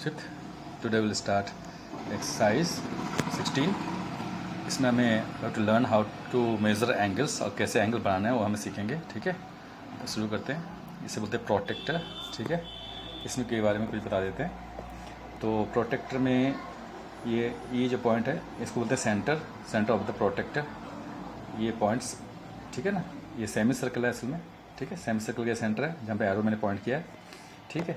5th today will start exercise 16। इसमें हमें how to learn how to measure angles और कैसे एंगल बनाना है वो हमें सीखेंगे। ठीक है, तो शुरू करते हैं। इसे बोलते हैं प्रोटेक्टर। ठीक है, इसमें के बारे में कुछ बता देते हैं। तो प्रोटेक्टर में ये जो पॉइंट है इसको बोलते हैं सेंटर ऑफ द प्रोटेक्टर। ये पॉइंट्स, ठीक है ना, ये सेमी सर्कल है असल में। ठीक है, सेमी सर्कल का सेंटर है जहाँ पे एरो मैंने पॉइंट किया है। ठीक है,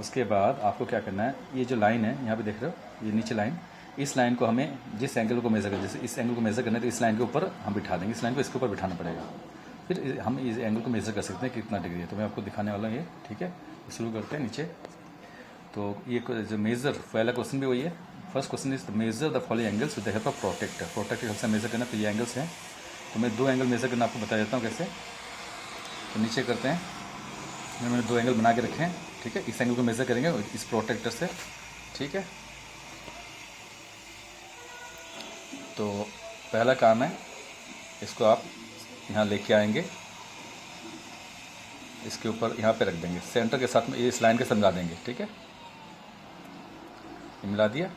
उसके बाद आपको क्या करना है, ये जो लाइन है यहाँ पे देख रहे हो, ये नीचे लाइन, इस लाइन को हमें जिस एंगल को मेज़र करना, जैसे इस एंगल को मेज़र करना है तो इस लाइन के ऊपर हम बिठा देंगे, इस लाइन को इसके ऊपर बिठाना पड़ेगा। फिर हम इस एंगल को मेज़र कर सकते हैं कितना डिग्री है, तो मैं आपको दिखाने वाला हूँ ये। ठीक है, शुरू करते हैं नीचे। तो ये जो मेज़र पहला क्वेश्चन भी वही है। First question is measure the following angles with the help of protractor. Protractor से मेज़र करना, तो ये एंगल्स हैं। तो मैं 2 एंगल मेज़र करना आपको बता देता हूँ कैसे। तो नीचे करते हैं, मैंने 2 एंगल बना के रखे हैं। ठीक है, इस एंगल को मेज़र करेंगे इस प्रोटेक्टर से। ठीक है, तो पहला काम है, इसको आप यहाँ लेके आएंगे, इसके ऊपर यहाँ पे रख देंगे, सेंटर के साथ में इस लाइन के समझा देंगे। ठीक है, ये मिला दिया।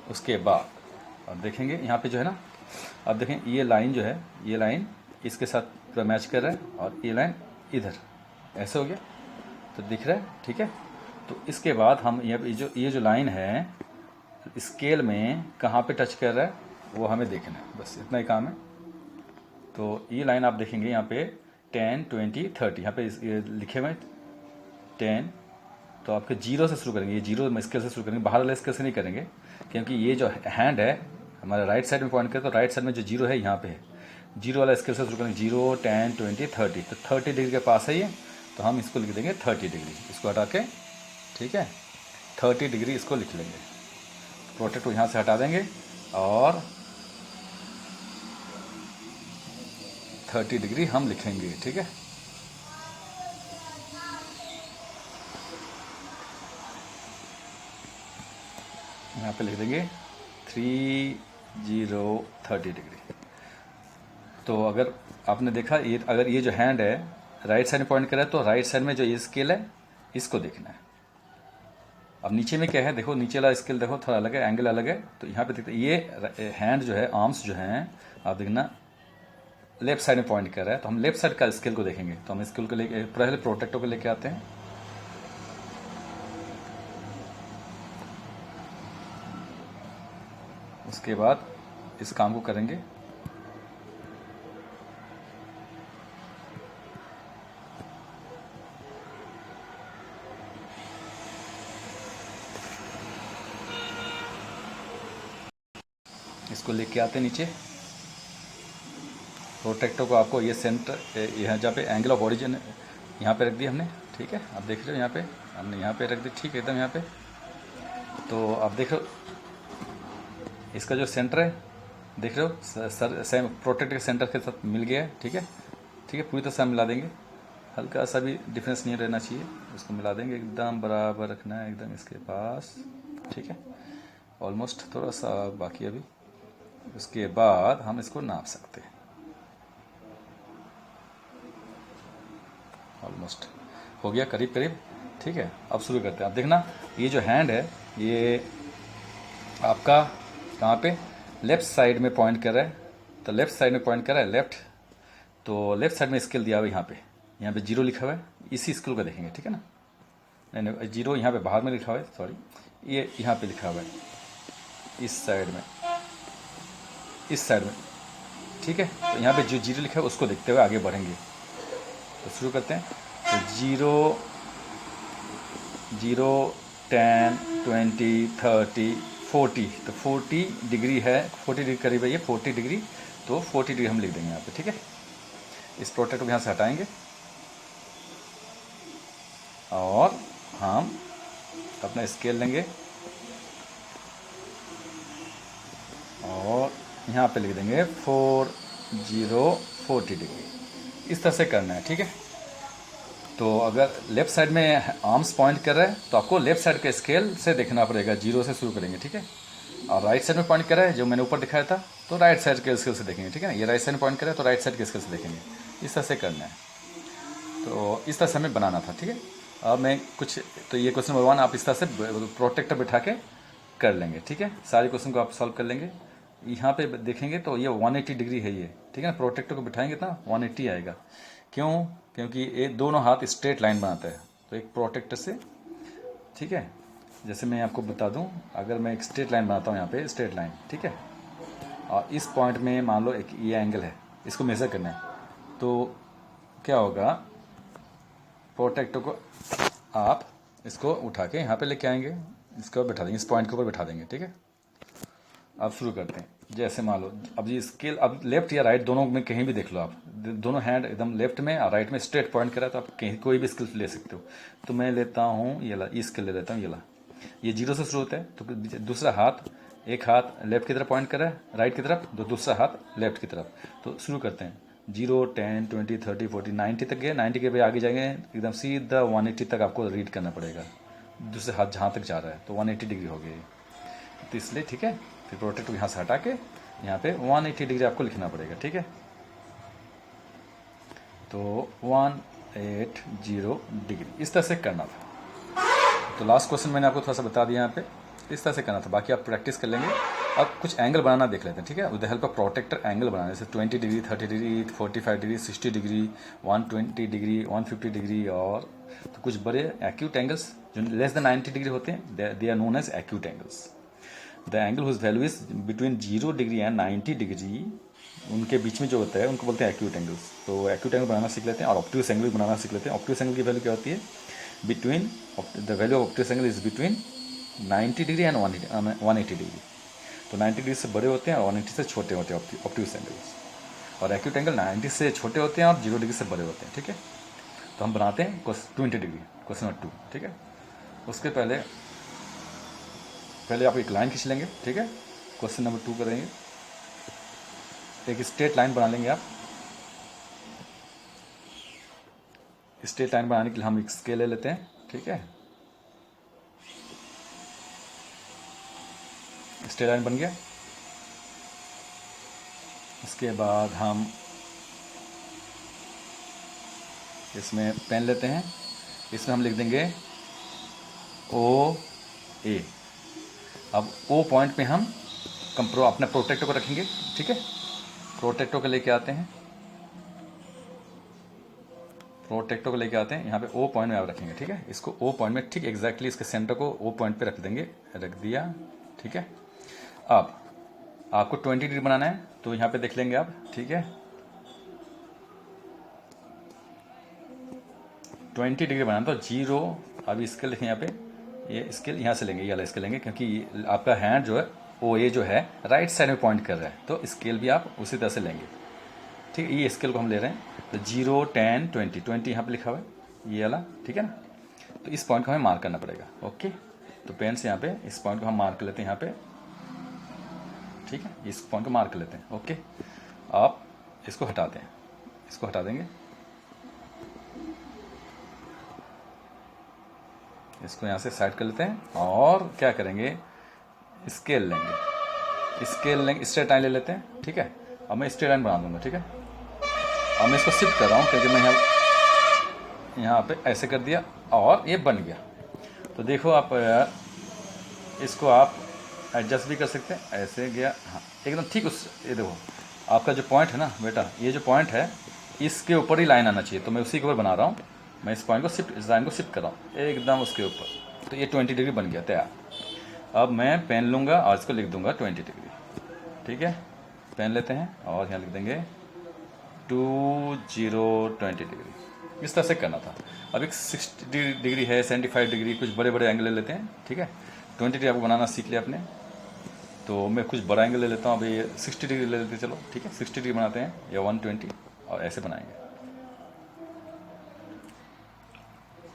उसके बाद अब देखेंगे यहाँ पे जो है ना, अब देखें ये लाइन जो है, ये लाइन इसके साथ पूरा मैच कर रहा है और ये लाइन इधर ऐसे हो गया, तो दिख रहा है। ठीक है, तो इसके बाद हम ये जो लाइन है स्केल में कहाँ पे टच कर रहा है वो हमें देखना है, बस इतना ही काम है। तो ये लाइन आप देखेंगे यहाँ पे 10, 20, 30, यहाँ पे ये लिखे हुए 10। तो आपके जीरो से शुरू करेंगे, ये जीरो स्केल से शुरू करेंगे, बाहर वाले स्केल से नहीं करेंगे, क्योंकि ये जो हैंड है हमारे राइट साइड में पॉइंट करें तो राइट साइड में जो जीरो है यहाँ पे है, जीरो वाला स्केल से शुरू करेंगे। 0, 10, 20, 30, तो 30 डिग्री के पास है ये, तो हम इसको लिख देंगे 30 डिग्री, इसको हटा के। ठीक है, 30 डिग्री इसको लिख लेंगे। प्रोटेक्ट को यहाँ से हटा देंगे और 30 डिग्री हम लिखेंगे। ठीक है, यहाँ पे लिख देंगे 30 डिग्री। तो अगर आपने देखा, ये अगर ये जो हैंड है राइट साइड में पॉइंट कर रहा है तो राइट साइड में जो ये स्केल है इसको देखना है। अब नीचे में क्या है, देखो नीचे वाला स्केल देखो थोड़ा अलग है, एंगल अलग है। तो यहाँ पे देखते ये हैंड जो है, आर्म्स जो हैं, आप देखना लेफ्ट साइड में पॉइंट कर रहा है, तो हम लेफ्ट साइड का स्केल को देखेंगे। तो हम स्केल को लेके पहले प्रोटेक्टर को लेके आते हैं। उसके बाद इस काम को करेंगे। इसको लेके आते हैं नीचे। प्रोटेक्टर को आपको ये सेंटर, यहाँ जहाँ पे एंगल ऑफ ओरिजिन यहाँ पे रख दिया हमने। ठीक है, आप देख रहे हो यहाँ पे हमने यहाँ पे रख दी। ठीक है, एकदम यहाँ पे। तो आप देख रहे हो इसका जो सेंटर है, देख रहे हो सर सेम प्रोटेक्टर के सेंटर के साथ मिल गया है। ठीक है, ठीक है, पूरी तरह से हम मिला देंगे, हल्का सा भी डिफरेंस नहीं रहना चाहिए, उसको मिला देंगे, एकदम बराबर रखना है, एकदम इसके पास। ठीक है, ऑलमोस्ट थोड़ा सा बाकी अभी। उसके बाद हम इसको नाप सकते हैं, ऑलमोस्ट हो गया करीब करीब। ठीक है, अब शुरू करते हैं। अब देखना ये जो हैंड है ये आपका कहाँ पे, लेफ्ट साइड में पॉइंट कर रहा है। तो लेफ्ट साइड में पॉइंट कर रहा है, लेफ्ट, तो लेफ्ट साइड में स्केल दिया हुआ है यहाँ पे 0 लिखा हुआ है, इसी स्केल को देखेंगे। ठीक है ना, नहीं 0 यहाँ पे बाहर में लिखा हुआ है, सॉरी, ये यहाँ पे लिखा हुआ है इस साइड में, इस साइड में। ठीक है, तो यहाँ पे जो 0 लिखा है उसको देखते हुए आगे बढ़ेंगे। तो शुरू करते हैं। तो 0, 10, 20, 30, 40, तो 40 डिग्री है, 40 डिग्री करीब है ये, 40 डिग्री। तो 40 डिग्री हम लिख देंगे यहाँ पे। ठीक है, इस प्रोटेक्टर को यहाँ से हटाएंगे और हम अपना स्केल लेंगे और यहाँ पे लिख देंगे 40 डिग्री। इस तरह से करना है। ठीक है, तो अगर लेफ्ट साइड में आर्म्स पॉइंट कर रहा है तो आपको लेफ्ट साइड के स्केल से देखना पड़ेगा, 0 से शुरू करेंगे। ठीक है, और राइट साइड में पॉइंट कर रहा है जो मैंने ऊपर दिखाया था, तो राइट साइड के स्केल से देखेंगे। ठीक है ना, ये राइट साइड में पॉइंट कर रहा है तो राइट साइड के स्केल से देखेंगे। इस तरह से करना है, तो इस तरह से हमें बनाना था। ठीक है, अब मैं कुछ, तो ये क्वेश्चन नंबर 1 आप इस तरह से प्रोटेक्टर बिठा के कर लेंगे, ठीक है। सारे क्वेश्चन को आप सॉल्व कर लेंगे। यहाँ पे देखेंगे तो ये 180 डिग्री है ये, ठीक है ना। प्रोटेक्टर को बिठाएंगे तो 180 आएगा। क्यों? क्योंकि ये दोनों हाथ स्ट्रेट लाइन बनाता है, तो एक प्रोटेक्टर से, ठीक है। जैसे मैं आपको बता दूं, अगर मैं एक स्ट्रेट लाइन बनाता हूँ यहाँ पे, स्ट्रेट लाइन, ठीक है, और इस पॉइंट में मान लो एक ये एंगल है, इसको मेज़र करना है, तो क्या होगा, प्रोटेक्टर को आप इसको उठा के यहाँ पे लेके आएंगे, इसको बैठा देंगे, इस पॉइंट के ऊपर बैठा देंगे, ठीक है। अब शुरू करते हैं। जैसे मान लो अब ये स्केल, अब लेफ्ट या राइट दोनों में कहीं भी देख लो आप, दोनों हैंड एकदम लेफ्ट में और राइट में स्ट्रेट पॉइंट करा, तो आप कहीं कोई भी स्केल ले सकते हो। तो मैं लेता हूँ ये ला, ये स्केल ले लेता हूँ, ये ला, ये 0 से शुरू होता है, तो दूसरा हाथ, एक हाथ लेफ्ट की तरफ पॉइंट कर रहा है, राइट की तरफ, दूसरा हाथ लेफ्ट की तरफ। तो शुरू करते हैं। 0, 10, 20, 30, 40, 90 तक गए, 90 के बाद आगे जाएंगे एकदम सीधा 180 तक आपको रीड करना पड़ेगा, दूसरे हाथ जहाँ तक जा रहा है, तो 180 डिग्री हो गई। तो इसलिए ठीक है, फिर प्रोटेक्टर को यहाँ से हटा के यहाँ पे 180 डिग्री आपको लिखना पड़ेगा, ठीक है। तो 180 डिग्री इस तरह से करना था। तो लास्ट क्वेश्चन मैंने आपको थोड़ा सा बता दिया यहाँ पे, इस तरह से करना था, बाकी आप प्रैक्टिस कर लेंगे। अब कुछ एंगल बनाना देख लेते हैं, ठीक है। With the help of protector angle बनाना, जैसे 20 degree, 30 degree, 45 degree, 60 degree, 120 degree, 150 degree, और तो कुछ बड़े एक्यूट एंगल्स जो लेस देन 90 डिग्री होते हैं, they are known as acute angles. The angle whose value is between 0 degree and 90 degree, उनके बीच में जो होता है उनको बोलते हैं एक्यूट एंगल्स। तो एक्यूट एंगल बनाना सीख लेते हैं, और ऑप्टिक्स एंगल बनाना सीख लेते हैं। ऑप्टिक्स एंगल की वैल्यू क्या होती है, between, the value of optics angle is between 90 degree and 180 degree. तो 90 डिग्री से बड़े होते हैं और 180 से छोटे होते हैं ऑप्टिक्स एंगल्स, और एक्यूट एंगल 90 से छोटे होते हैं और 0 डिग्री से बड़े होते हैं, ठीक है। तो हम बनाते हैं 20 डिग्री, क्वेश्चन नंबर 2, ठीक है। उसके पहले आप एक लाइन खींच लेंगे, ठीक है। क्वेश्चन नंबर 2 करेंगे, एक स्ट्रेट लाइन बना लेंगे आप। स्ट्रेट लाइन बनाने के लिए हम एक स्केल ले लेते हैं, ठीक है। स्ट्रेट लाइन बन गया। उसके बाद हम इसमें पेन लेते हैं, इसमें हम लिख देंगे OA। अब O पॉइंट पे हम अपने प्रोटेक्टर को रखेंगे, ठीक है। प्रोटेक्टर को लेके आते हैं, यहाँ पे O पॉइंट में आप रखेंगे, ठीक है। इसको O पॉइंट में ठीक एग्जैक्टली इसके सेंटर को O पॉइंट पे रख देंगे, रख दिया, ठीक है। अब आपको 20 डिग्री बनाना है, तो यहाँ पे देख लेंगे आप, ठीक है। 20 डिग्री बनाना, तो 0, अभी स्केल देखें यहाँ पे, ये स्केल यहाँ से लेंगे, ये वाला स्केल लेंगे, क्योंकि आपका हैंड जो है OA जो है राइट साइड में पॉइंट कर रहा है, तो स्केल भी आप उसी तरह से लेंगे, ठीक है। ये स्केल को हम ले रहे हैं, तो 0, 10, 20, 20 यहाँ पे लिखा हुआ है, ये वाला, ठीक है ना। तो इस पॉइंट को हमें मार्क करना पड़ेगा, ओके। तो पेन से यहाँ पे इस पॉइंट को हम मार्क कर लेते हैं यहाँ पे, ठीक है। इस पॉइंट को मार्क कर लेते हैं, ओके। आप इसको हटाते हैं, इसको हटा देंगे, इसको यहाँ से साइड कर लेते हैं, और क्या करेंगे, स्केल लेंगे, स्ट्रेट लाइन ले लेते हैं, ठीक है। अब मैं स्ट्रेट लाइन बना दूंगा, ठीक है। अब मैं इसको शिफ्ट कर रहा हूँ, क्योंकि मैं यहाँ पे ऐसे कर दिया और ये बन गया। तो देखो आप, इसको आप एडजस्ट भी कर सकते हैं, ऐसे गया, हाँ एकदम ठीक। ये देखो आपका जो पॉइंट है ना बेटा, ये जो पॉइंट है इसके ऊपर ही लाइन आना चाहिए, तो मैं उसी के ऊपर बना रहा हूँ। मैं इस पॉइंट को इस लाइन को शिफ्ट कर रहा हूँ एकदम उसके ऊपर, तो ये 20 डिग्री बन गया तैयार। अब मैं पेन लूँगा और इसको लिख दूँगा 20 डिग्री, ठीक है। पेन लेते हैं और यहाँ लिख देंगे 20 डिग्री, इस तरह से करना था। अब एक 60 डिग्री है, 75 डिग्री, कुछ बड़े बड़े एंगल ले लेते हैं, ठीक है। 20 डिग्री आपको बनाना सीख लिया आपने, तो मैं कुछ बड़ा एंगल ले लेता हूँ। अभी 60 डिग्री ले लेते हैं, चलो ठीक है। 60 डिग्री बनाते हैं या 120, और ऐसे बनाएंगे।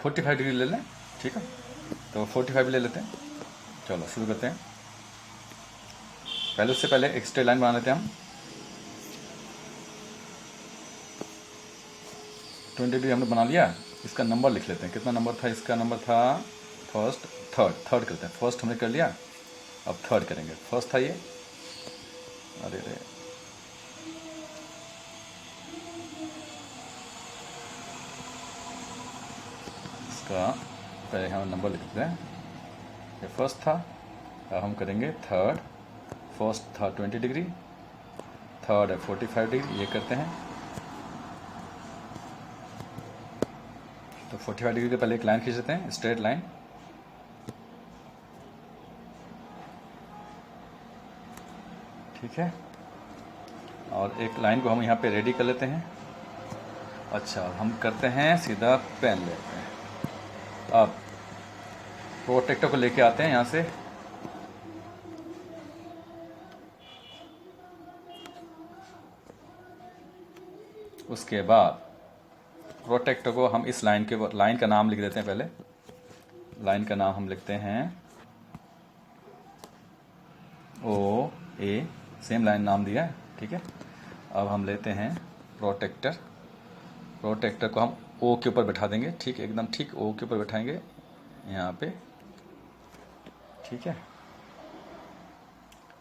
45 डिग्री ले लें, ठीक है। तो 45 ले लेते हैं, चलो शुरू करते हैं। उससे पहले एक स्ट्रेट लाइन बना लेते हैं हम। 20 डिग्री हमने बना लिया। इसका नंबर लिख लेते हैं, कितना नंबर था इसका, नंबर था थर्ड करते हैं। फर्स्ट हमने कर लिया, अब थर्ड करेंगे। फर्स्ट था ये, अरे इसका इसका पहले हम नंबर लिखते हैं। ये फर्स्ट था, अब हम करेंगे थर्ड। फर्स्ट था 20 डिग्री, थर्ड है 45 डिग्री, ये करते हैं। तो 45 डिग्री के पहले एक लाइन खींचते हैं, स्ट्रेट लाइन। ठीक है, और एक लाइन को हम यहाँ पे रेडी कर लेते हैं। अच्छा, हम करते हैं सीधा पेन लेते हैं। अब प्रोटेक्टर को लेके आते हैं यहाँ से, उसके बाद प्रोटेक्टर को हम इस लाइन का नाम लिख देते हैं। पहले लाइन का नाम हम लिखते हैं ओ ए, सेम लाइन नाम दिया है। ठीक है, अब हम लेते हैं प्रोटेक्टर को हम ओ के ऊपर बैठा देंगे। ठीक, एकदम ठीक ओ के ऊपर बैठाएंगे यहाँ पे। ठीक है,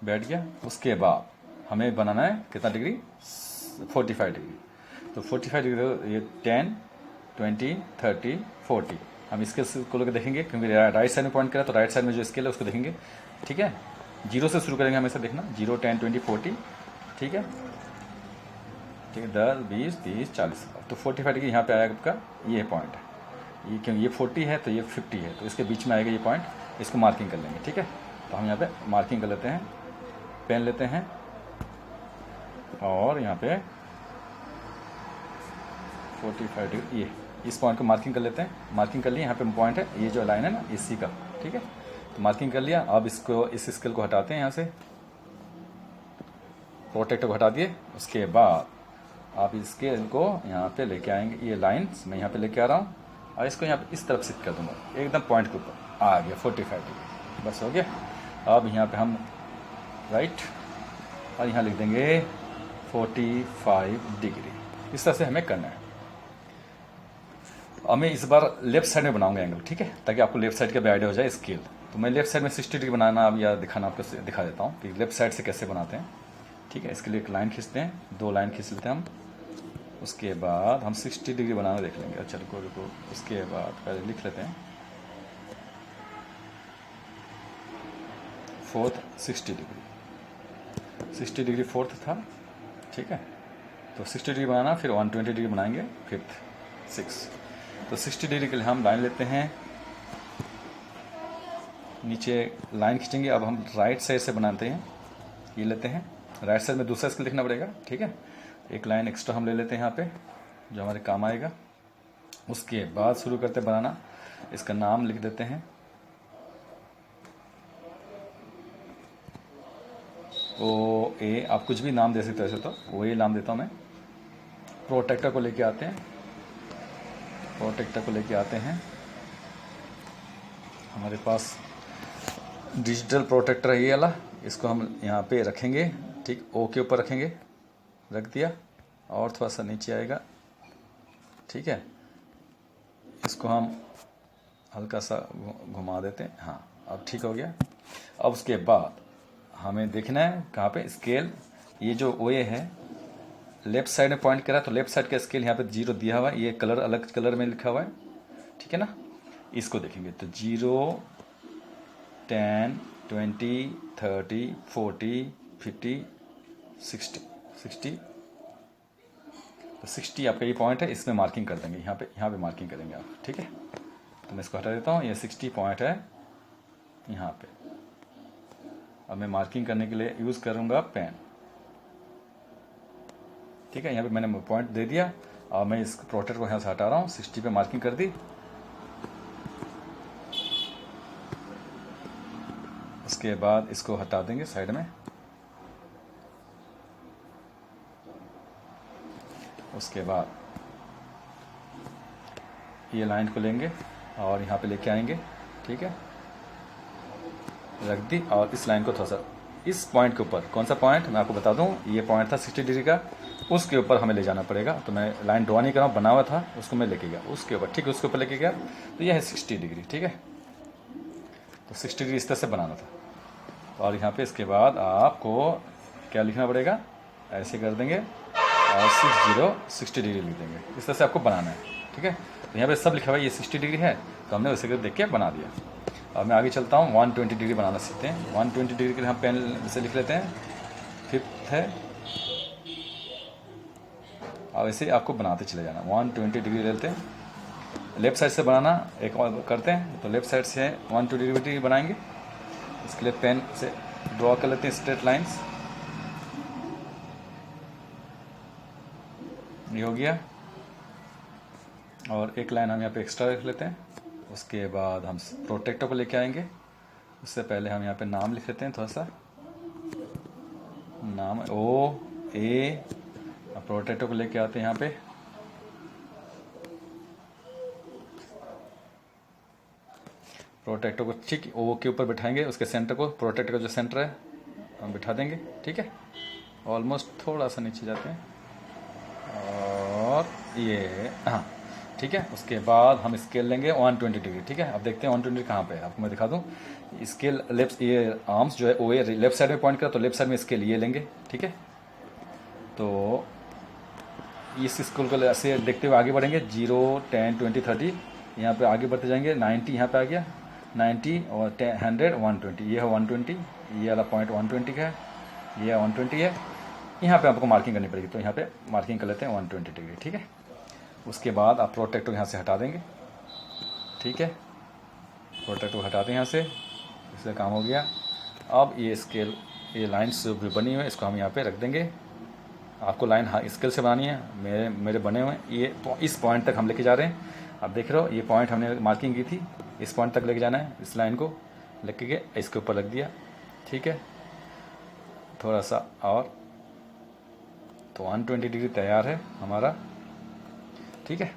बैठ गया। उसके बाद हमें बनाना है कितना डिग्री, 45 डिग्री। तो 45 डिग्री, ये 10, 20, 30, 40 हम इसके को लेकर देखेंगे, क्योंकि राइट साइड में पॉइंट करा तो राइट साइड में जो स्केल है उसको देखेंगे। ठीक है, 0 से शुरू करेंगे हमेशा, देखना 0, 10, 20, 40। ठीक है, ठीक है, 10, 20, 30, 40। तो 45 डिग्री यहाँ पे आएगा आपका, ये पॉइंट है। ये क्योंकि ये 40 है तो ये 50 है, तो इसके बीच में आएगा ये पॉइंट, इसको मार्किंग कर लेंगे। ठीक है, तो हम यहाँ पे मार्किंग कर लेते हैं, पेन लेते हैं और यहाँ पे 45 डिग्री, ये इस पॉइंट को मार्किंग कर लेते हैं। मार्किंग कर लिया, यहाँ पे पॉइंट है, ये जो लाइन है ना इसी का। ठीक है, तो मार्किंग कर लिया। अब इसको, इस स्केल को हटाते हैं यहाँ से, प्रोटेक्टर को हटा दिए। उसके बाद आप इस स्केल को यहाँ पे लेके आएंगे, ये लाइन्स मैं यहाँ पे लेके आ रहा हूँ और इसको यहाँ पे इस तरफ शिफ्ट कर दूंगा, एकदम पॉइंट के ऊपर आ गया 45 डिग्री, बस हो गया। अब यहाँ पे हम राइट और यहाँ लिख देंगे 45 डिग्री। इस तरह से हमें करना है। अब मैं इस बार लेफ्ट साइड में बनाऊंगा एंगल। ठीक है, ताकि आपको लेफ्ट साइड का भी आइडिया हो जाए स्केल। तो मैं लेफ्ट साइड में 60 डिग्री बनाना अब या दिखाना आपको दिखा देता हूँ कि लेफ्ट साइड से कैसे बनाते हैं। ठीक है, इसके लिए एक लाइन खींचते हैं, 2 लाइन खींच लेते हैं हम। उसके बाद हम 60 डिग्री बनाना देख लेंगे। अच्छा रुको, उसके बाद पहले लिख लेते हैं फोर्थ 60 डिग्री, 60 डिग्री फोर्थ था। ठीक है, तो 60 डिग्री बनाना, फिर 120 डिग्री बनाएंगे फिफ्थ 6। तो 60 डिग्री के लिए हम लाइन लेते हैं, नीचे लाइन खींचेंगे। अब हम राइट साइड से बनाते हैं, ये लेते हैं राइट साइड में, दूसरा स्केल लिखना पड़ेगा। ठीक है, एक लाइन एक्स्ट्रा हम ले लेते हैं यहाँ पे, जो हमारे काम आएगा। उसके बाद शुरू करते हैं बनाना। इसका नाम लिख देते हैं ओ ए, आप कुछ भी नाम दे सकते हो ऐसे, तो वो ए नाम देता हूँ मैं। प्रोटेक्टर को लेके आते हैं, हमारे पास डिजिटल प्रोटेक्टर है ये वाला, इसको हम यहाँ पे रखेंगे। ठीक, ओ के ऊपर रखेंगे, रख दिया और थोड़ा सा नीचे आएगा। ठीक है, इसको हम हल्का सा घुमा देते हैं। हाँ, अब ठीक हो गया। अब उसके बाद हमें देखना है कहाँ पे स्केल, ये जो ओ ए है लेफ्ट साइड में पॉइंट करा, तो लेफ्ट साइड का स्केल यहाँ पे 0 दिया हुआ है, ये कलर अलग कलर में लिखा हुआ है। ठीक है ना, इसको देखेंगे तो 0, 10, 20, 30, 40, 50, 60। तो 60 आपका ये पॉइंट है, इसमें मार्किंग कर देंगे, यहाँ पे मार्किंग करेंगे आप। ठीक है, तो मैं इसको हटा देता हूँ, ये 60 पॉइंट है यहाँ पे। अब मैं मार्किंग करने के लिए यूज़ करूँगा पेन। ठीक है, यहाँ पे मैंने पॉइंट दे दिया और मैं इस प्रोटेक्टर को यहाँ से हटा रहा हूँ। 60 पे मार्किंग कर दी। उसके बाद इसको हटा देंगे साइड में। उसके बाद ये लाइन को लेंगे और यहाँ पे लेके आएंगे। ठीक है, रख दी और इस लाइन को थोड़ा सा इस पॉइंट के ऊपर, कौन सा पॉइंट मैं आपको बता दूं, ये पॉइंट था 60 डिग्री का, उसके ऊपर हमें ले जाना पड़ेगा। तो मैं लाइन ड्रॉ नहीं कर रहा हूँ, बना हुआ था, उसको मैं लेके गया उसके ऊपर। ठीक है, उसके ऊपर लेके गया, तो यह है 60 डिग्री। ठीक है, तो 60 डिग्री इस तरह से बनाना था। और यहाँ पे इसके बाद आपको क्या लिखना पड़ेगा, ऐसे कर देंगे और 60 डिग्री लिख देंगे। इस तरह से आपको बनाना है। ठीक है। तो यहाँ पे सब लिखा हुआ है, ये 60 डिग्री है, तो हमने उसे देख के बना दिया। अब मैं आगे चलता हूँ, 120 डिग्री बनाना सीखते हैं। 120 डिग्री के लिए हम पेन से लिख लेते हैं, फिफ्थ है, और ऐसे आपको बनाते चले जाना। 120 डिग्री लेते हैं, लेफ्ट साइड से बनाना एक और करते हैं, तो लेफ्ट साइड से 120 डिग्री बनाएंगे। इसके लिए पेन से ड्रॉ कर लेते हैं स्ट्रेट लाइंस, ये हो गया। और एक लाइन हम यहाँ पे एक्स्ट्रा रख लेते हैं। उसके बाद हम प्रोटेक्टर को लेके आएंगे। उससे पहले हम यहाँ पे नाम लिख लेते हैं, थोड़ा सा नाम ओ ए, प्रोटेक्टर को लेके आते हैं यहाँ पे, प्रोटेक्टर को ठीक ओ के ऊपर बिठाएंगे, उसके सेंटर को, प्रोटेक्टर का जो सेंटर है हम बिठा देंगे। ठीक है, ऑलमोस्ट थोड़ा सा नीचे जाते हैं, और ये हाँ ठीक है। उसके बाद हम स्केल लेंगे 120 डिग्री। ठीक है, अब देखते हैं 120 कहाँ पे है, आपको मैं दिखा दूँ। स्केल लेफ्ट, ये आर्म्स जो है ओ ए लेफ्ट साइड में पॉइंट करा, तो लेफ्ट साइड में स्केल ये लेंगे। ठीक है, तो इस स्केल को ऐसे देखते हुए आगे बढ़ेंगे, 0 10 20 30, यहाँ पे आगे बढ़ते जाएंगे। 90 यहाँ पे आ गया, 90 और 100 120, ये है 120, ये वाला पॉइंट 120 का है, ये 120 है। यहाँ पे आपको मार्किंग करनी पड़ेगी, तो यहाँ पे मार्किंग कर लेते हैं 120 डिग्री। ठीक है, उसके बाद आप प्रोटेक्टर यहाँ से हटा देंगे। ठीक है, प्रोटेक्टर को हटा दें यहाँ से, इसका काम हो गया। अब ये स्केल, ये लाइन्स भी बनी हुई है, इसको हम यहाँ पे रख देंगे। आपको लाइन स्केल से बनानी है, मेरे बने हुए हैं। ये इस पॉइंट तक हम लेके जा रहे हैं। आप देख रहे हो, ये पॉइंट हमने मार्किंग की थी, इस पॉइंट तक लेके जाना है। इस लाइन को लेके के इसके ऊपर रख दिया। ठीक है, थोड़ा सा और, तो 120 डिग्री तैयार है हमारा। ठीक है,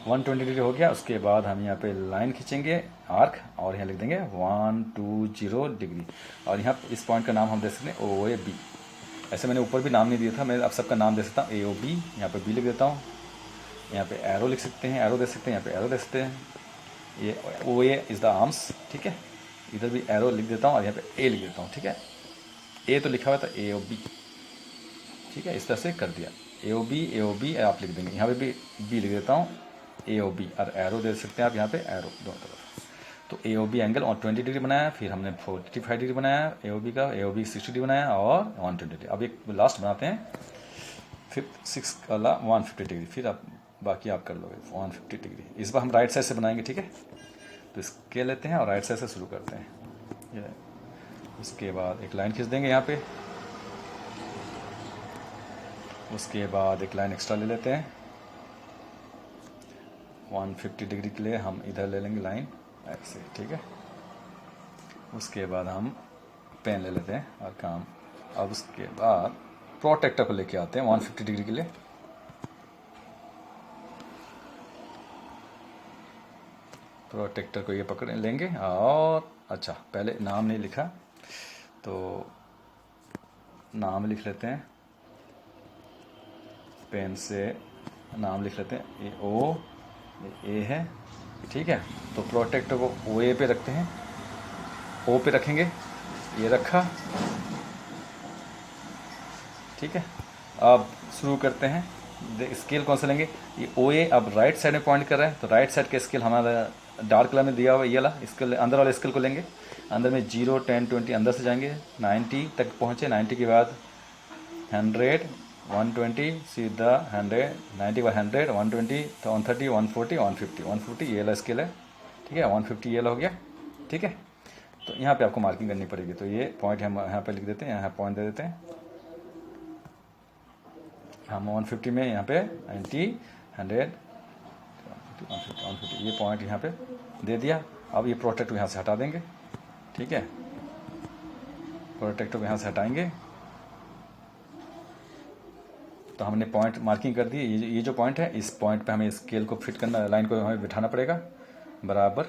120 डिग्री हो गया। उसके बाद हम यहाँ पे लाइन खींचेंगे, आर्क, और यहाँ लिख देंगे 120 डिग्री। और यहाँ इस पॉइंट का नाम हम दे सकते हैं ओ ए बी। ऐसे मैंने ऊपर भी नाम नहीं दिया था, मैं अब सबका नाम दे सकता हूँ, ए ओ बी। यहाँ पे बी लिख देता हूँ, यहाँ पे एरो लिख सकते हैं, एरो दे सकते हैं, यहाँ पे एरो दे सकते हैं। ये ओ ए इज़ द आर्म्स। ठीक है, इधर भी एरो लिख देता हूँ, और यहाँ पे ए लिख देता हूँ। ठीक है, ए तो लिखा हुआ था, ए ओ बी। ठीक है, इस तरह से कर दिया, ए ओ बी आप लिख देंगे। यहाँ पे भी बी लिख देता हूँ, ए ओ बी, और एरो दे सकते हैं आप यहाँ पे, एरो दोनों तरफ। तो ए ओ बी एंगल और 20 डिग्री बनाया, फिर हमने 45 डिग्री बनाया ए ओ बी का, ए ओ बी 60 डिग्री बनाया, और 120 डिग्री। अब एक लास्ट बनाते हैं, 6 वाला 150 डिग्री, फिर आप बाकी आप कर लोगे 150 डिग्री। इस बार हम राइट साइड से बनाएंगे। ठीक है, तो इसके लेते हैं और राइट साइड से शुरू करते हैं। ये उसके बाद एक लाइन खींच देंगे यहाँ पे, उसके बाद एक लाइन एक्स्ट्रा ले लेते हैं 150 डिग्री के लिए, हम इधर ले लेंगे लाइन ऐसे। ठीक है, उसके बाद हम पेन ले लेते हैं और काम। अब उसके बाद प्रोटेक्टर को लेके आते हैं 150 डिग्री के लिए। प्रोटेक्टर को ये पकड़ लेंगे, और अच्छा पहले नाम नहीं लिखा, तो नाम लिख लेते हैं, पेन से नाम लिख लेते हैं, ये ओ, ये ए है। ठीक है, तो प्रोटेक्टर को ओ ए पे रखते हैं, ओ पे रखेंगे, ये रखा। ठीक है, अब शुरू करते हैं। स्केल कौन सा लेंगे, ये ओ ए अब राइट साइड में पॉइंट कर रहा है, तो राइट साइड का स्केल हमारा डार्क कलर में दिया हुआ ये वाला स्केल, अंदर वाले स्केल को लेंगे। अंदर में 0 10 20 अंदर से जाएंगे, 90 तक पहुँचे, 90 के बाद 100 120 सीधा 100, 90 बाय 100 120 तो 130 140 150 150 ये वाला स्केल है। ठीक है, 150 ये वाला हो गया। ठीक है, तो यहाँ पे आपको मार्किंग करनी पड़ेगी, तो ये पॉइंट हम यहाँ पे लिख देते हैं, यहाँ पॉइंट दे देते हैं हम 150 में, यहाँ पे 90 100 150 150 ये पॉइंट यहाँ पे दे दिया। अब ये प्रोटेक्टर यहाँ से हटा देंगे। ठीक है, प्रोटेक्टर को यहाँ से हटाएंगे, तो हमने पॉइंट मार्किंग कर दी। ये जो पॉइंट है, इस पॉइंट पे हमें स्केल को फिट करना, लाइन को हमें बिठाना पड़ेगा बराबर।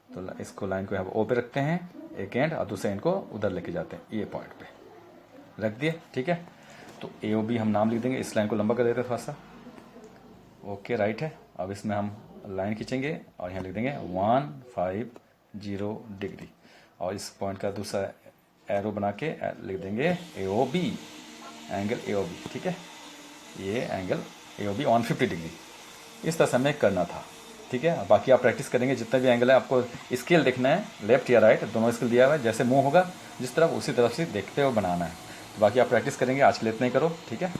तो इसको लाइन को यहाँ ओ पे रखते हैं एक एंड, और दूसरे एंड को उधर लेके जाते हैं, ये पॉइंट पे रख दिए। ठीक है, तो ए ओ बी हम नाम लिख देंगे, इस लाइन को लंबा कर देते हैं थोड़ा सा। ओके, राइट है। अब इसमें हम लाइन खींचेंगे और यहाँ लिख देंगे 150 डिग्री, और इस पॉइंट का दूसरा एरो बना के लिख देंगे A O B, angle A O B. ठीक है, ये एंगल ये भी 150 डिग्री, इस तरह से हमें करना था। ठीक है, बाकी आप प्रैक्टिस करेंगे, जितना भी एंगल है आपको स्केल देखना है, लेफ्ट या राइट दोनों स्केल दिया हुआ है, जैसे मुंह होगा जिस तरफ उसी तरफ से देखते हुए बनाना है। तो बाकी आप प्रैक्टिस करेंगे, आज के लिए इतना ही करो, ठीक है।